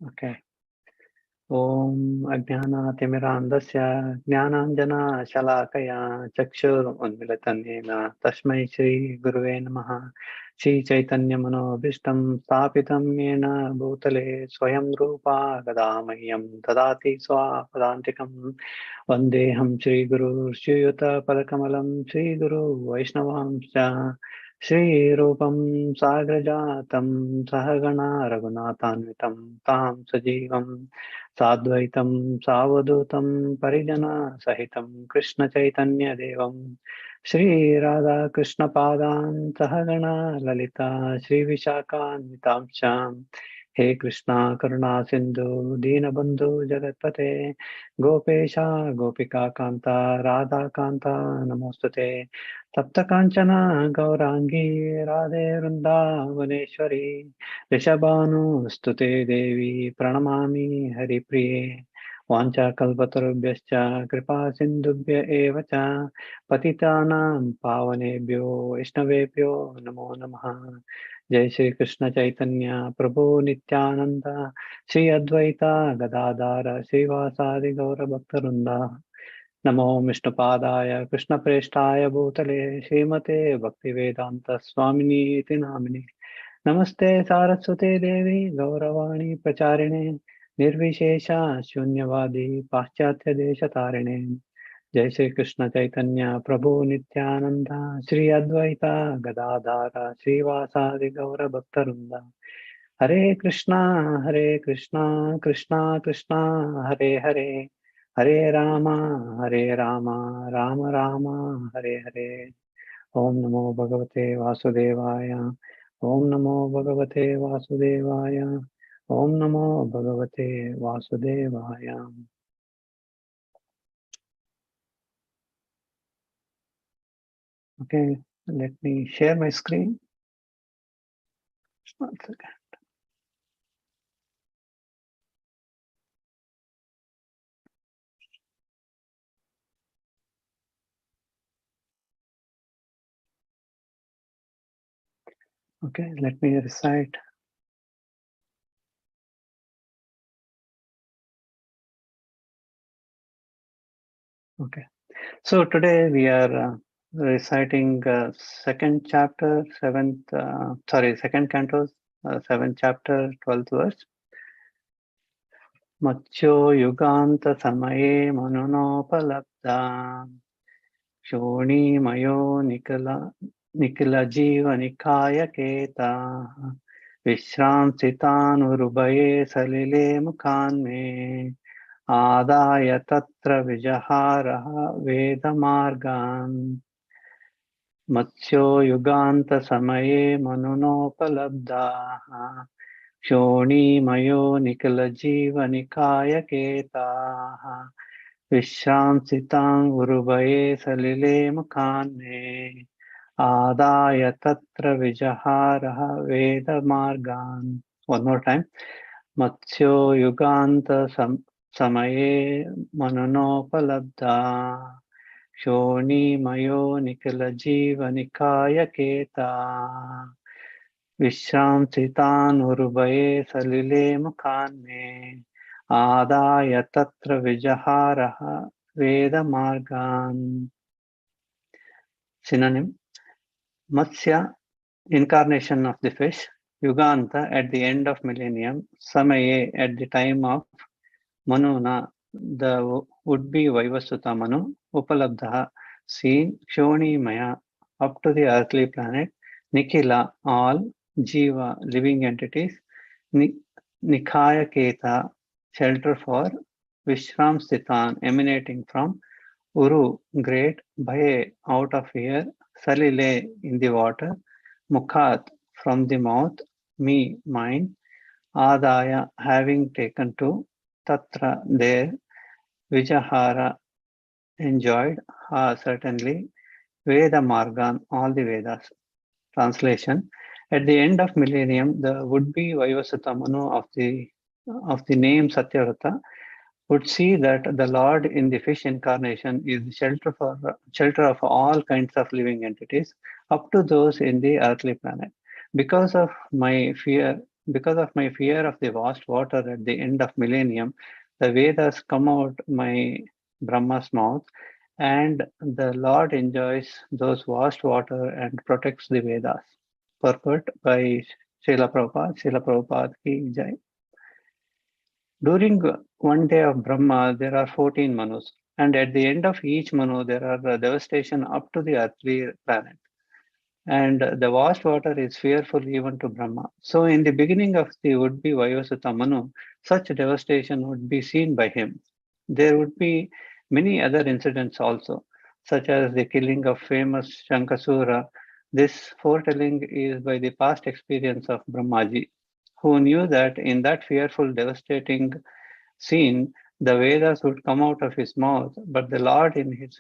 Okay. Om Ajnana-timirandasya Jnananjana-shalakaya Chakshur-unmilitam Yena Tasmai Shri Guruve Namaha. Shri Chaitanya-manobhishtam Sthapitam Yena Bhutale Swayam Rupa Gadamahyam Dadati Swapadantikam Vandeham Shri Guru Shriyuta Padakamalam Shri Guru Vaishnavamscha Shri Rupam Sagrajatam Sahagana Raghunatanvitam Tam Sajivam Sadvaitam Savadutam Parijana Sahitam Krishna Chaitanya Devam Shri Radha Krishna Padan Sahagana Lalita Shri Vishakhan Vitamsham He Krishna Karuna Sindhu Dinabandhu Jagatpate Gopesha Gopika Kanta Radha Kanta Namostate Tapta Kanchana Gaurangi Radhe Vrindavaneshwari Rishabhanu Stute Devi Pranamami Haripriye Vancha Kalpatarubhyascha Kripa Sindhubhya Evacha Patitanam Pavanebhyo Vaishnavebhyo Namo Namaha Jai Shri Krishna Chaitanya Prabhu Nityananda Shri Advaita Gadadara Srivasadi Gaura Bhaktarunda Namo Vishnupadaya Krishna Preshtaya Bhutale Srimate Bhaktivedanta Swamini Iti Namini Namaste Saraswate Devi Gauravani Pracharine Nirvishesha Shunyavadi Paschatya Deshatarine Jai Shri Krishna Chaitanya Prabhu Nityananda Shri Advaita Gadadara Srivasadi Gaura Bhaktarunda Hare Krishna Krishna Krishna Hare Hare Hare Rama Rama Rama Hare Hare Om Namo Bhagavate Vasudevaya Om Namo Bhagavate Vasudevaya Om Namo Bhagavate Vasudevaya. Okay, let me share my screen. One second. Okay, let me recite. Okay, so today we are reciting second chapter, second canto, seventh chapter, 12th verse. Matsyo yuganta samaye manunopalabdha Shoni Nikila Jiva Nikaya Keta Vishram Sitanurubhaye Salile Mukhanme Adaya Tatra Vijaharaha Veda Margan Matsyo Yuganta Samaye Manunopalabdha Shoni Nikila Jiva Nikaya Keta Vishramsitam Urubhaye Salile Mukhanne Adaya Tatra Vijaharaha Veda Margan. One more time. Matsyo Yuganta Samaye Manunopalabdha Shoni Nikila Jiva Nikaya Keta Vishramsitan Urubhaye Salile Mukhanne Adaya Tatra Vijaharaha Veda Margan. Synonym: Matsya, incarnation of the fish; Yuganta, at the end of millennium; Samaye, at the time of Manuna, the would-be Vaivasuta Manu; Upalabdha, seen; Shoni Maya, up to the earthly planet; Nikhila, all; Jiva, living entities; Nikhaya Keta, shelter for; Vishram Sthitan, emanating from; Uru, great; Bhaye, out of fear; Salile, in the water; Mukhat, from the mouth; Me, mind; Adaya, having taken to; Tatra, there; Vijahara, enjoyed; Ha, certainly; Veda Margan, all the Vedas. Translation: At the end of millennium, the would-be Vaivasata Manu of the name Satyavrata would see that the Lord in the fish incarnation is the shelter of all kinds of living entities, up to those in the earthly planet. Because of my fear because of my fear of the vast water at the end of millennium, the Vedas come out my Brahma's mouth, and the Lord enjoys those vast water and protects the Vedas. Purport by Srila Prabhupada. Srila Prabhupada ki jai. During one day of Brahma, there are 14 Manus, and at the end of each Manu, there are devastation up to the earthly planet. And the vast water is fearful even to Brahma. So, in the beginning of the would-be Vayvasata Manu, such devastation would be seen by him. There would be many other incidents also, such as the killing of famous Shankasura. This foretelling is by the past experience of Brahmaji, who knew that in that fearful, devastating scene, the Vedas would come out of his mouth, but the Lord, in his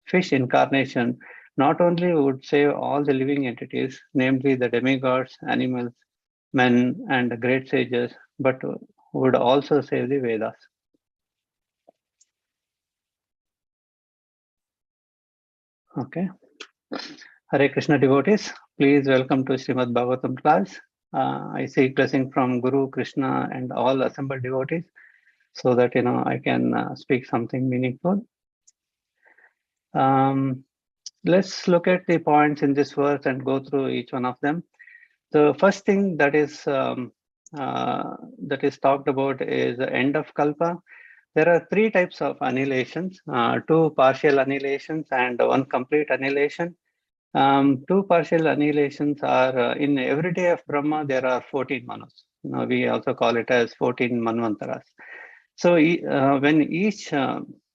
fish incarnation, not only would save all the living entities, namely the demigods, animals, men, and the great sages, but would also save the Vedas. Okay. Hare Krishna devotees, please welcome to Srimad Bhagavatam class. I seek blessing from Guru, Krishna, and all assembled devotees, so that I can speak something meaningful. Let's look at the points in this verse and go through each one of them. The first thing that is talked about is the end of Kalpa. There are three types of annihilations, two partial annihilations and one complete annihilation. Two partial annihilations are in every day of Brahma, there are 14 Manus. We also call it as 14 Manvantaras. So when each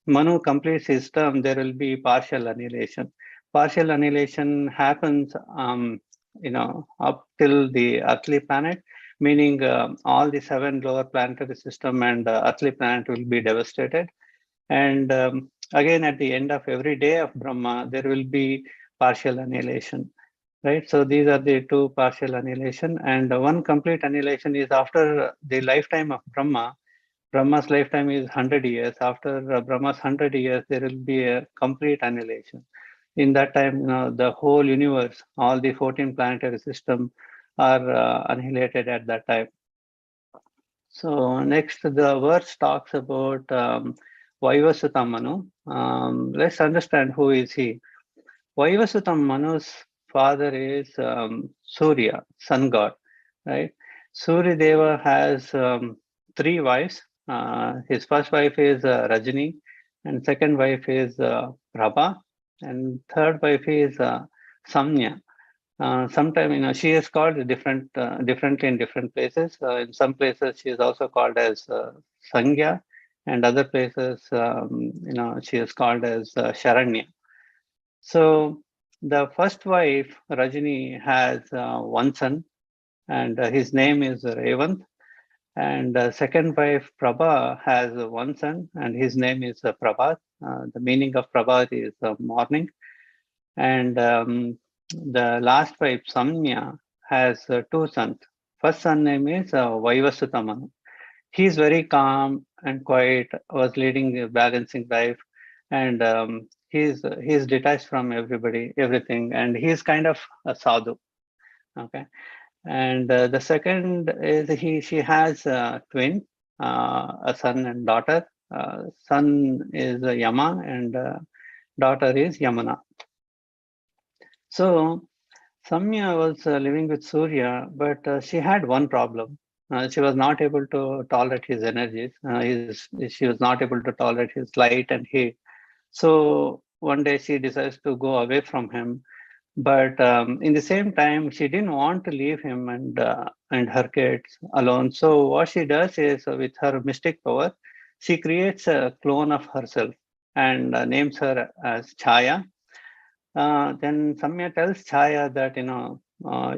Manu completes his term, there will be partial annihilation. Partial annihilation happens, up till the earthly planet, meaning all the 7 lower planetary system and earthly planet will be devastated. And again, at the end of every day of Brahma, there will be partial annihilation. Right, so these are the two partial annihilation, and one complete annihilation is after the lifetime of Brahma. Brahma's lifetime is 100 years. After Brahma's 100 years, there will be a complete annihilation. In that time, the whole universe, all the 14 planetary system are annihilated at that time. So next, the verse talks about Vaivasutta Manu. Let's understand who is he. Vaivasutta Manu's father is Surya, sun god, right? Surya Deva has 3 wives. His first wife is Rajini, and second wife is Prabha, and third wife is Samnya. Sometimes, she is called differently in different places. In some places, she is also called as Sangya, and other places, she is called as Sharanya. So the first wife, Rajini, has one son, and his name is Revant. And second wife, Prabha, has one son, and his name is Prabhat. The meaning of Prabhat is morning. And the last wife, Samnya, has 2 sons. First son name is Vaivasutta Manu. He is very calm and quiet, was leading a balancing life, and he's detached from everything, and he's kind of a sadhu. Okay, and the second is she has a twin, a son and daughter. Son is Yama, and daughter is Yamuna. So Samya was living with Surya, but she had one problem. She was not able to tolerate his energies. She was not able to tolerate his light and heat. So one day she decides to go away from him. But in the same time, she didn't want to leave him and her kids alone. So what she does is, with her mystic power, she creates a clone of herself and names her as Chaya. Then Samya tells Chaya that,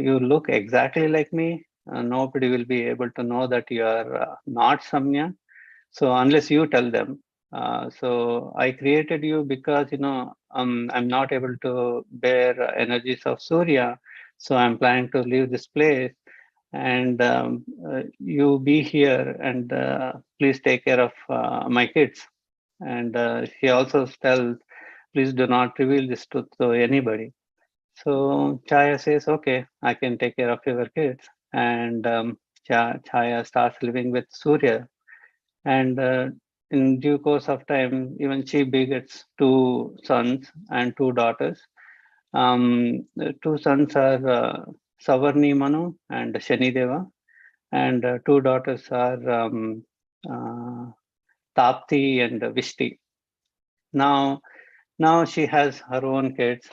you look exactly like me. Nobody will be able to know that you are not Samya. So unless you tell them. So I created you because, I'm not able to bear energies of Surya. So I'm planning to leave this place, and you be here, and please take care of my kids. And she also tells, please do not reveal this to anybody. So Chaya says, okay, I can take care of your kids. And Chaya starts living with Surya, and in due course of time, even she begets two sons and two daughters. The two sons are Savarni Manu and Shani Deva, and two daughters are uh, Tapti and Vishti. Now, now she has her own kids,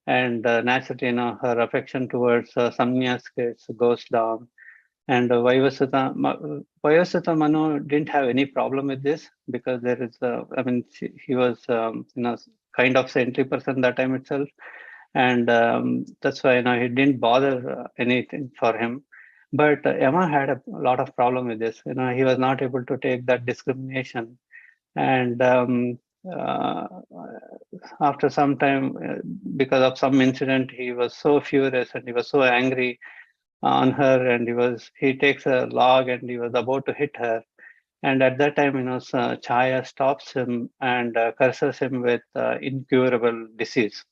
and naturally, her affection towards Samya's kids goes down. And Vayasata Manu didn't have any problem with this because there is, I mean, he was, kind of saintly person that time itself, and that's why he didn't bother anything for him. But Emma had a lot of problem with this. He was not able to take that discrimination, and uh, after some time, because of some incident, he was so furious and he was so angry on her, and he takes a log and he was about to hit her. And at that time, Chaya stops him and curses him with incurable disease.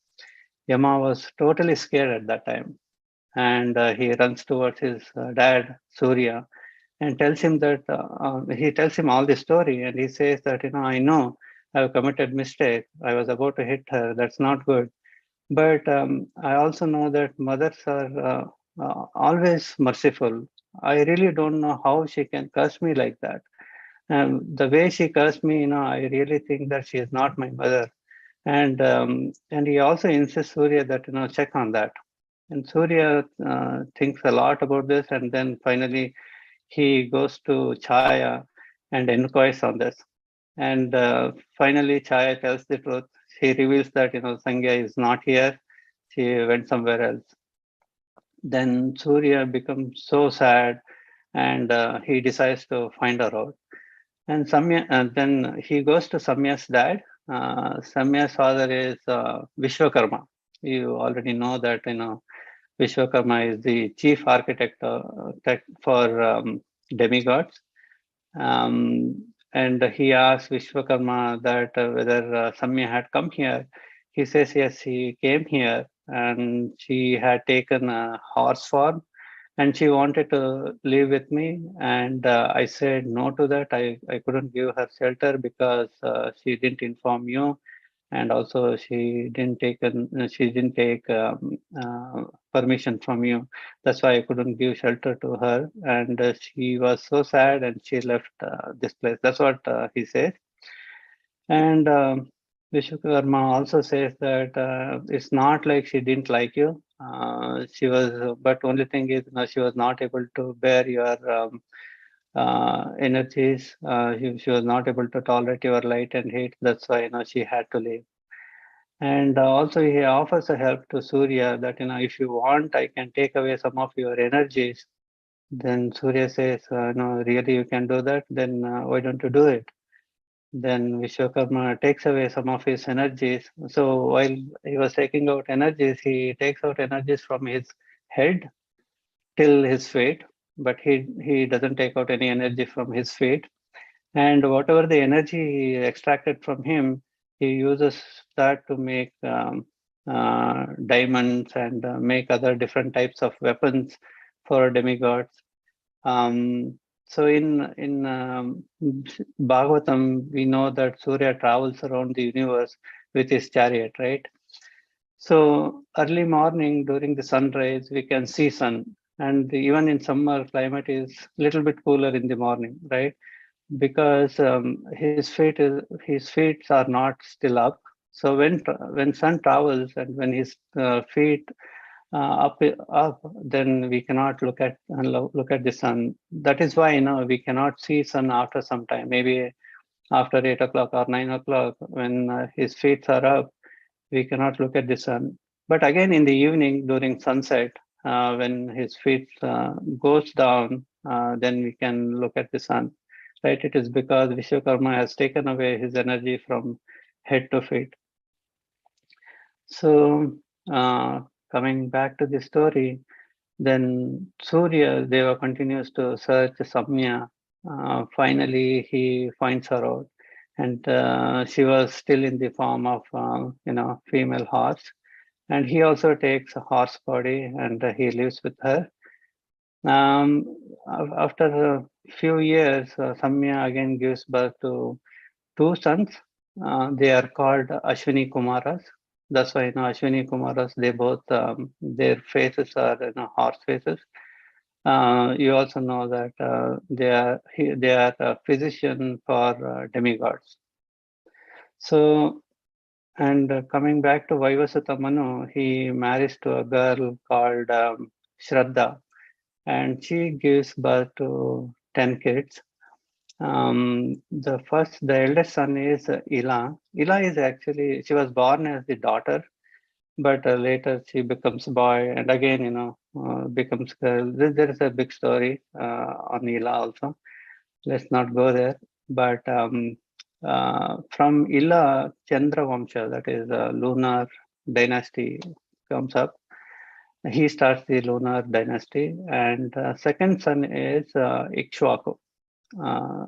Yama was totally scared at that time, and he runs towards his dad Surya and tells him that he tells him all the story, and he says that I know I've committed mistake. I was about to hit her. That's not good. But I also know that mothers are always merciful. I really don't know how she can curse me like that. The way she cursed me, I really think that she is not my mother. And he also insists Surya that check on that. And Surya thinks a lot about this, and then finally he goes to Chaya and inquires on this. And finally, Chaya tells the truth. She reveals that Sangya is not here. She went somewhere else. Then Surya becomes so sad, and he decides to find her out. And then he goes to Samya's dad. Samya's father is Vishwakarma. You already know that Vishwakarma is the chief architect for demigods. And he asked Vishwakarma that whether Samya had come here. He says yes, he came here, and she had taken a horse form, and she wanted to live with me, and I said no to that. I couldn't give her shelter because she didn't inform you, and also she didn't take permission from you. That's why I couldn't give shelter to her, and she was so sad and she left this place. That's what he says. And Vishwakarma also says that it's not like she didn't like you. She was, but only thing is, she was not able to bear your energies. She was not able to tolerate your light and heat. That's why she had to leave. And also he offers a help to Surya that if you want, I can take away some of your energies. Then Surya says, no, really you can do that. Then why don't you do it? Then Vishwakarma takes away some of his energies. So while he was taking out energies, he takes out energies from his head till his feet, but he doesn't take out any energy from his feet. And whatever the energy he extracted from him, he uses that to make diamonds and make other different types of weapons for demigods. So in Bhagavatam, we know that Surya travels around the universe with his chariot, right? So early morning during the sunrise, we can see sun, and even in summer, climate is a little bit cooler in the morning, right? Because his feet are not still up. So when sun travels and when his feet up, then we cannot look at the sun. That is why we cannot see sun after some time. Maybe after 8 o'clock or 9 o'clock, when his feet are up, we cannot look at the sun. But again, in the evening during sunset, when his feet goes down, then we can look at the sun. Right? It is because Vishwakarma has taken away his energy from head to feet. So coming back to the story, then Surya Deva continues to search Samya. Finally, he finds her out, and she was still in the form of female horse. And he also takes a horse body and he lives with her. After a few years, Samya again gives birth to two sons. They are called Ashwini Kumaras. That's why Ashwini Kumaras. They both their faces are horse faces. You also know that they are a physician for demigods. So, and coming back to Vaivasata Manu, he marries to a girl called Shraddha, and she gives birth to 10 kids. The eldest son is Ila. Ila is actually, she was born as the daughter, but later she becomes boy, and again, becomes girl. There is a big story on Ila also. Let's not go there. But from Ila, Chandra Vamsha, that is lunar dynasty, comes up. He starts the lunar dynasty, and second son is Ikshvaku. Uh,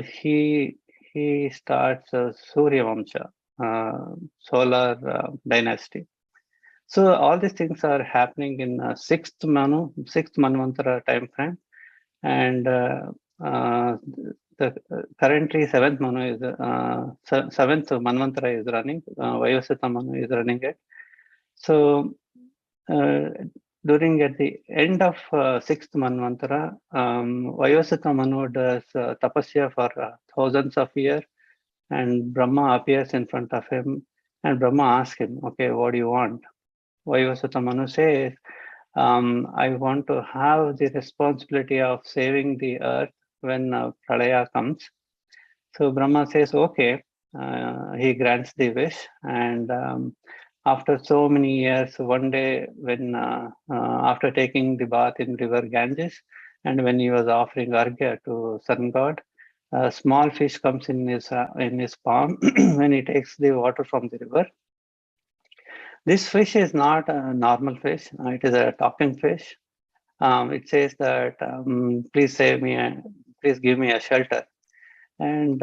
he starts Surya Vamsha, solar dynasty. So all these things are happening in sixth Manvantara time frame, and uh, currently seventh Manu is seventh Manvantara is running. Vayasata Manu is running it. So uh, during at the end of sixth Manvantara, Vayasata Manu does tapasya for thousands of years, and Brahma appears in front of him, and Brahma asks him, "Okay, what do you want?" Vayasata Manu says, I want to have the responsibility of saving the earth when Pralaya comes. So Brahma says, okay. He grants the wish, and after so many years, one day when after taking the bath in river Ganges, and when he was offering arghya to sun god, a small fish comes in his palm when he takes the water from the river. This fish is not a normal fish. It is a talking fish. It says that, please save me, and please give me a shelter. And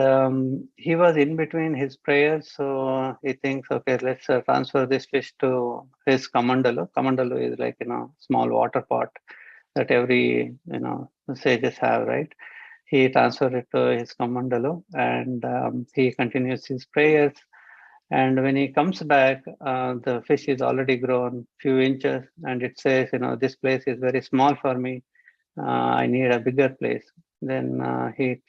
he was in between his prayers, so he thinks, okay, let's transfer this fish to his kamandalu. Kamandalu is like, small water pot that every, sages have, right? He transferred it to his kamandalu, and he continues his prayers. And when he comes back, the fish is already grown few inches, and it says, this place is very small for me. I need a bigger place. Then he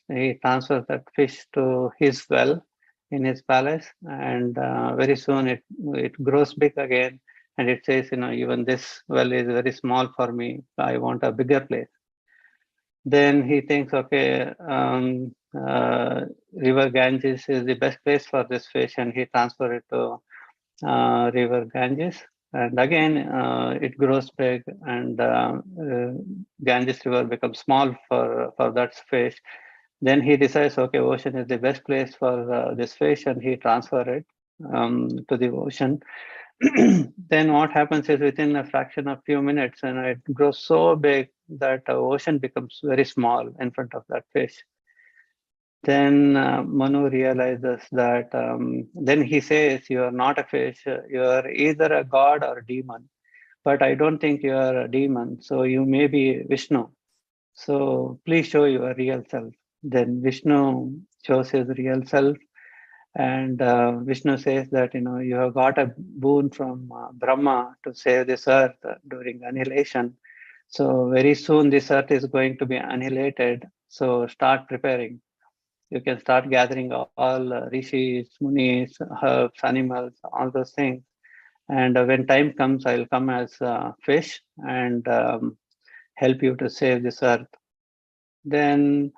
transfers that fish to his well in his palace, and very soon it grows big again, and it says, even this well is very small for me. I want a bigger place. Then he thinks, okay, river Ganges is the best place for this fish, and he transfers it to river Ganges. And again, it grows big, and Ganges River becomes small for that fish. Then he decides, okay, ocean is the best place for this fish, and he transfers it to the ocean. Then what happens is within a fraction of few minutes, and it grows so big that the ocean becomes very small in front of that fish. Then Manu realizes that, then he says, you are not a fish, you are either a god or a demon, but I don't think you are a demon, so you may be Vishnu. So please show your real self. Then Vishnu shows his real self, and Vishnu says that, you have got a boon from Brahma to save this earth during annihilation. So very soon this earth is going to be annihilated. So start preparing. You can start gathering all rishis, munis, herbs, animals, all those things. And when time comes, I'll come as a fish and help you to save this earth. Then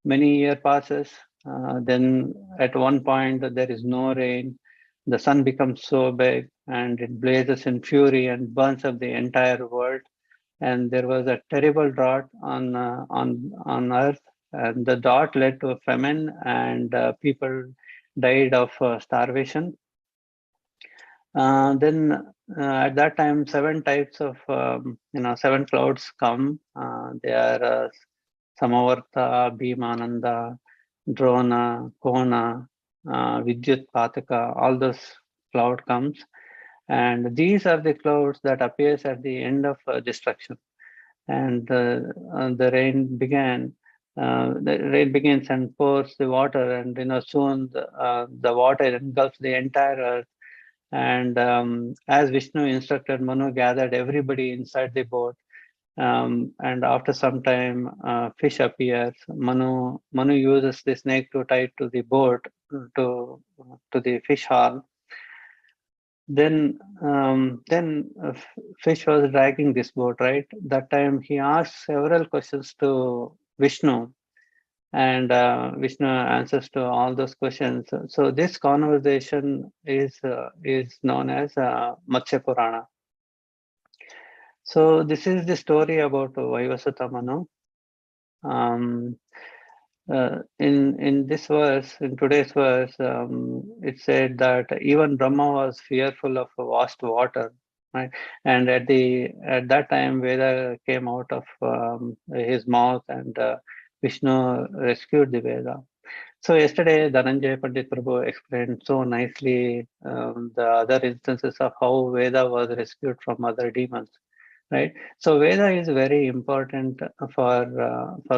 many years passes. Then at one point there is no rain. The sun becomes so big and it blazes in fury and burns up the entire world. And there was a terrible drought on Earth, and the drought led to a famine, and people died of starvation. Then at that time, seven types of seven clouds come. They are Samavarta, Bhimananda, Drona, Kona, Vidyut Pataka. All those cloud comes, and these are the clouds that appears at the end of destruction. and the rain began. The rain begins and pours the water, and soon the water engulfs the entire earth. And as Vishnu instructed, Manu gathered everybody inside the boat. And after some time, fish appears. Manu uses the snake to tie to the boat to the fish hall. Then fish was dragging this boat, right? That time he asked several questions to Vishnu, and Vishnu answers to all those questions. So this conversation is known as Matsya Purana. So this is the story about Vaivasata Manu. Um, in this verse, in today's verse, it said that even Brahma was fearful of vast water, right? And at that time, Veda came out of his mouth, and Vishnu rescued the Veda. So yesterday, Dhananjay Pandit Prabhu explained so nicely the other instances of how Veda was rescued from other demons, right? So Veda is very important for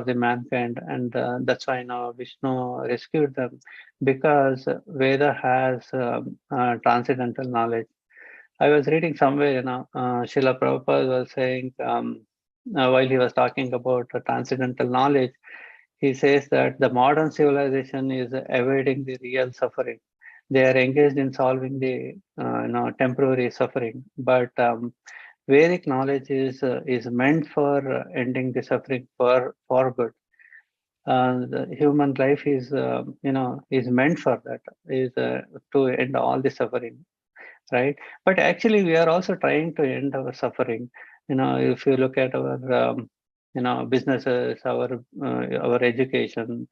the mankind, and that's why now Vishnu rescued them, because Veda has transcendental knowledge. I was reading somewhere, Srila Prabhupada was saying, while he was talking about transcendental knowledge, he says that the modern civilization is avoiding the real suffering. They are engaged in solving the temporary suffering, but Vedic knowledge is meant for ending the suffering for good. The human life is meant for that, is to end all the suffering, right? But actually, we are also trying to end our suffering. If you look at our businesses, our education,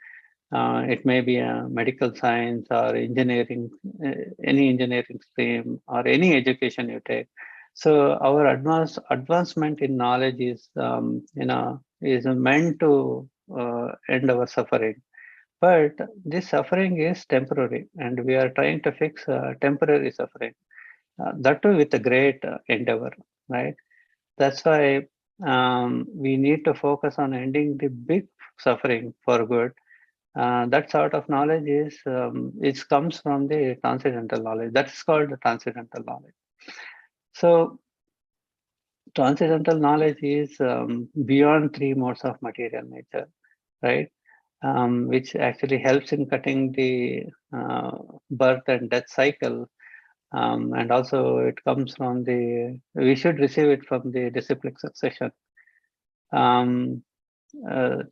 it may be a medical science or engineering, any engineering stream or any education you take. So our advancement in knowledge is meant to end our suffering. But this suffering is temporary, and we are trying to fix temporary suffering. That too with a great endeavor, right? That's why we need to focus on ending the big suffering for good. That sort of knowledge it comes from the transcendental knowledge. That's called the transcendental knowledge. So transcendental knowledge is beyond three modes of material nature, right? Which actually helps in cutting the birth and death cycle. And also it comes from we should receive it from the disciplic succession.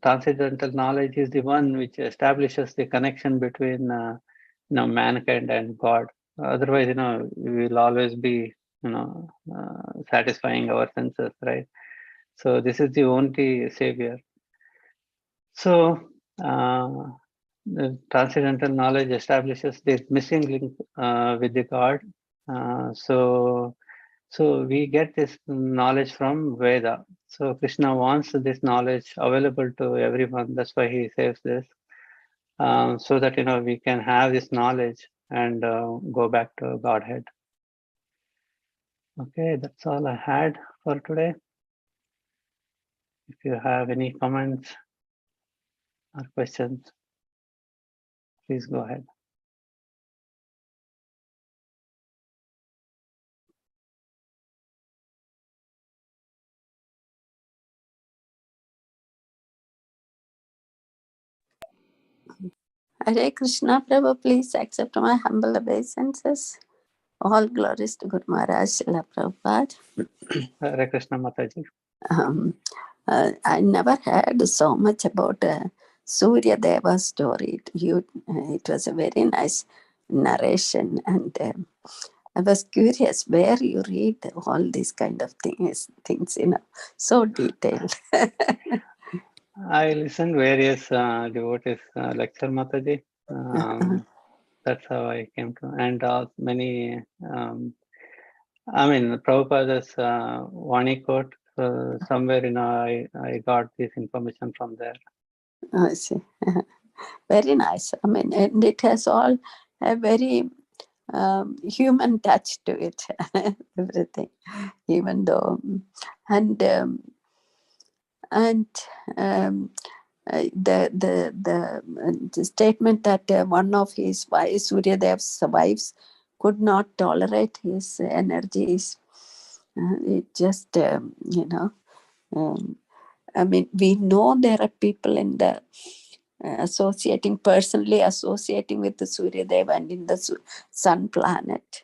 Transcendental knowledge is the one which establishes the connection between mankind and God. Otherwise, we will always be satisfying our senses, right? So this is the only savior. So the transcendental knowledge establishes the missing link with the God. So we get this knowledge from Veda. So Krishna wants this knowledge available to everyone. That's why he says this, so that we can have this knowledge and go back to Godhead. Okay, that's all I had for today. If you have any comments or questions, please go ahead. Hare Krishna, Prabhu, please accept my humble obeisances. All glories to Guru Maharaj, Srila Prabhupada. Hare Krishna Mataji. I never heard so much about Surya Deva story. It was a very nice narration, and I was curious where you read all these kind of things, so detailed. I listened various devotees lecture Mataji. That's how I came to, and many. Prabhupada's Vani quote. Somewhere, I got this information from there. I see. Very nice. And it has all a very human touch to it. Everything, even though, and And the statement that one of his wives, Suryadev's wives, could not tolerate his energies. It just, I mean, we know there are people in the personally associating with the Suryadev and in the sun planet.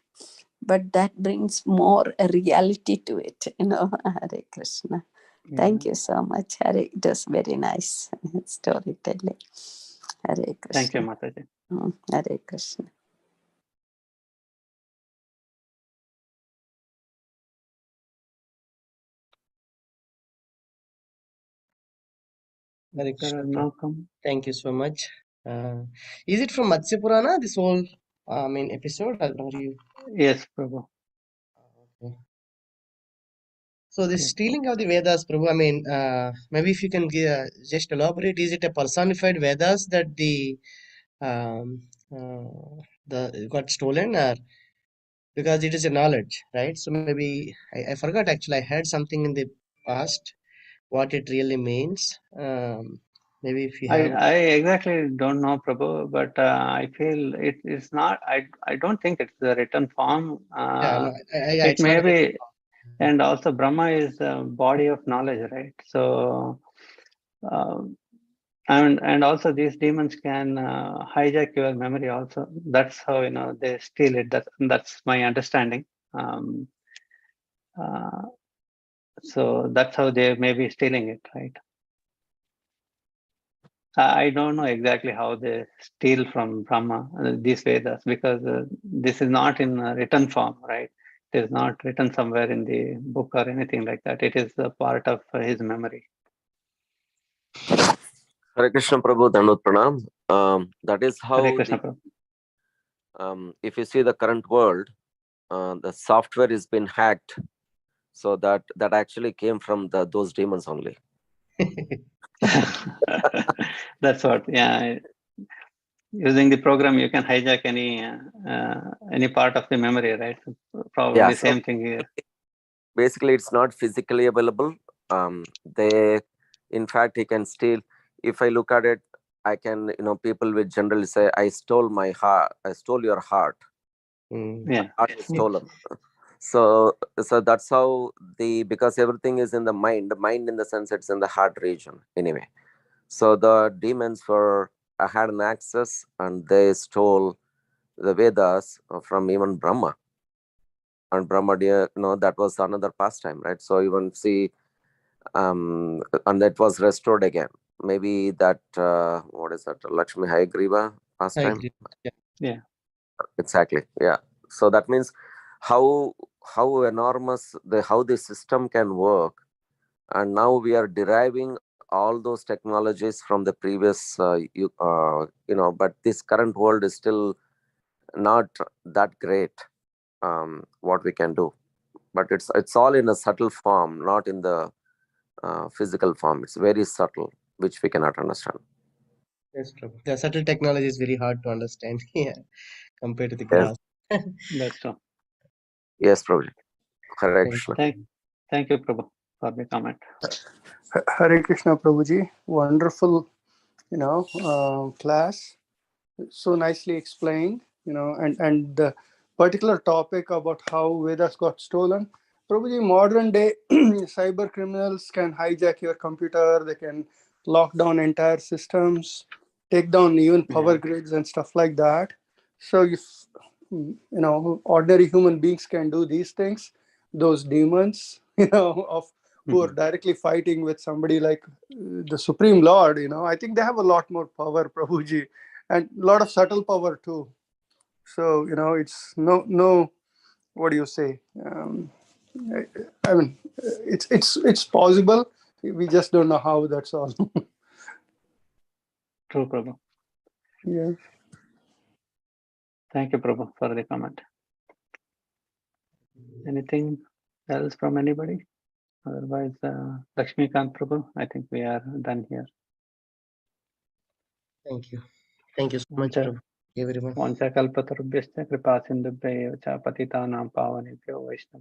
But that brings more a reality to it, Hare Krishna. Yeah. Thank you so much, Hare. It was very nice storytelling. Hare Krishna. Thank you, Mataji. Hare Krishna. Hare Krishna. Now come. Thank you so much. Is it from Matsya Purana, this whole episode? Or are you? Yes, Prabhu. Okay. So the stealing of the Vedas, Prabhu, I mean, maybe if you can just elaborate, is it a personified Vedas that the got stolen, or because it is a knowledge, right? So maybe I forgot actually. I heard something in the past what it really means. Maybe if you have. I exactly don't know, Prabhu, but I feel it is not. I don't think it's the written form. Yeah, no, It it's may not. be, and also Brahma is a body of knowledge, right? So, and also these demons can hijack your memory. Also, that's how they steal it. That's my understanding. So that's how they may be stealing it, right? I don't know exactly how they steal from Brahma, these Vedas, because this is not in written form, right? It is not written somewhere in the book or anything like that. It is a part of his memory. Hare Krishna Prabhu, Dandavat Pranam. That is how Hare Krishna, Prabhu. if you see the current world, the software has been hacked. So that actually came from those demons only. That's what, yeah. Using the program, you can hijack any part of the memory, right? So probably Yeah, so same thing here. basically, it's not physically available. In fact, he can steal. If I look at it, I can, people will generally say, "I stole my heart. I stole your heart. Yeah. Heart is stolen." So that's how because everything is in the mind. The mind, in the sense, it's in the heart region anyway. So the demons had an access, and they stole the Vedas from even Brahma. And Brahma, that was another pastime, right? So even see, and that was restored again. Maybe that, what is that, Lakshmi Hayagriva pastime? Yeah. Exactly. Yeah. So that means how enormous how the system can work, and now we are deriving all those technologies from the previous, but this current world is still not that great. What we can do, but it's all in a subtle form, not in the physical form. It's very subtle, which we cannot understand. That's true. The subtle technology is very hard to understand here compared to the Yes. grass. That's true. Yes, Prabhuji. Hare Krishna. Thank you, Prabhu, for the comment. Hare Krishna, Prabhuji. Wonderful, class. So nicely explained, and the particular topic about how Vedas got stolen. Prabhuji, modern day cyber criminals can hijack your computer. They can lock down entire systems, take down even power grids and stuff like that. So if ordinary human beings can do these things, those demons, of who are directly fighting with somebody like the Supreme Lord, I think they have a lot more power, Prabhuji, and a lot of subtle power too. So it's no. What do you say? I mean, it's possible. We just don't know how. That's all. True, Prabhu. Yeah. Thank you, Prabhu, for the comment. Anything else from anybody? Otherwise, Lakshmikant Prabhu, I think we are done here. Thank you. Thank you so much, Prabhu. Everyone. Vancha kalpatarubhyascha kripa sindhubhya eva cha patitanam pavanebhyo vaishnava